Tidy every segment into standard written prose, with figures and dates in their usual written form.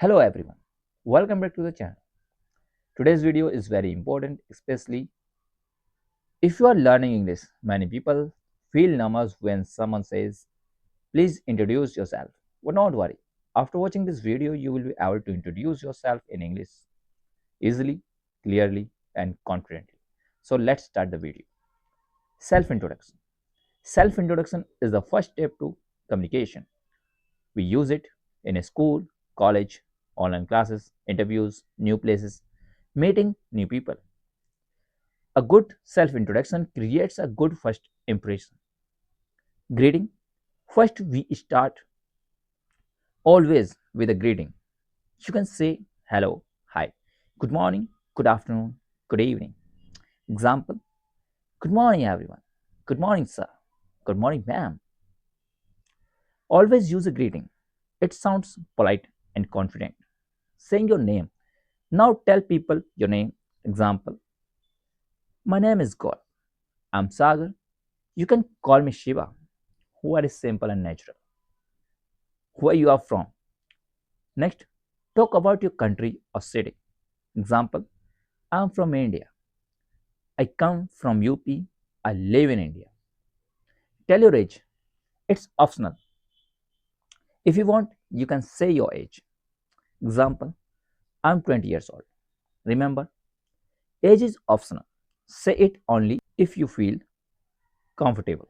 Hello everyone, welcome back to the channel. Today's video is very important, especially if you are learning English. Many people feel nervous when someone says, please introduce yourself. But not worry, after watching this video, you will be able to introduce yourself in English easily, clearly, and confidently. So let's start the video. Self introduction. Self introduction is the first step to communication. We use it in a school, college, online classes, interviews, new places, meeting new people. A good self introduction creates a good first impression. Greeting. First, we start always with a greeting. You can say hello, hi, good morning, good afternoon, good evening. Example. Good morning, everyone. Good morning, sir. Good morning, ma'am. Always use a greeting. It sounds polite and confident. Saying your name. Now tell people your name. Example. My name is God. I'm Sagar. You can call me Shiva. Who is simple and natural. Where you are from. Next, talk about your country or city. Example, I'm from India. I come from UP. I live in India. Tell your age. It's optional. If you want, you can say your age. Example, I'm 20 years old. Remember, age is optional. Say it only if you feel comfortable.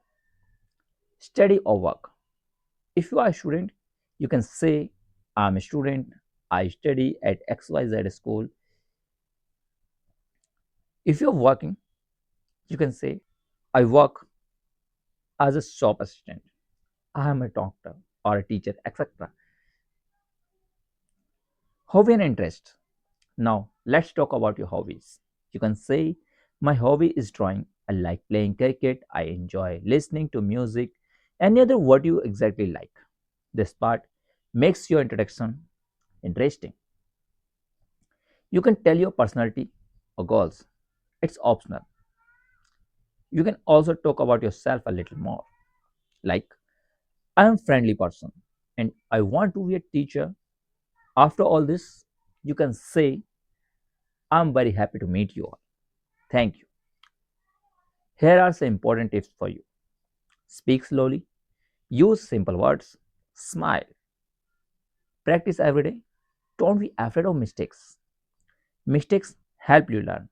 Study or work. If you are a student, you can say, I'm a student. I study at XYZ school. If you're working, you can say, I work as a shop assistant. I am a doctor or a teacher, etc. Hobby and interest. Now, let's talk about your hobbies. You can say, my hobby is drawing. I like playing cricket. I enjoy listening to music. Any other what you exactly like. This part makes your introduction interesting. You can tell your personality or goals. It's optional. You can also talk about yourself a little more. Like, I am a friendly person and I want to be a teacher. After all this, you can say, I'm very happy to meet you all. Thank you. Here are some important tips for you. Speak slowly, use simple words, smile, practice every day. Don't be afraid of mistakes. Mistakes help you learn.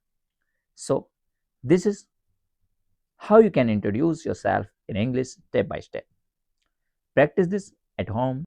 So, this is how you can introduce yourself in English step by step. Practice this at home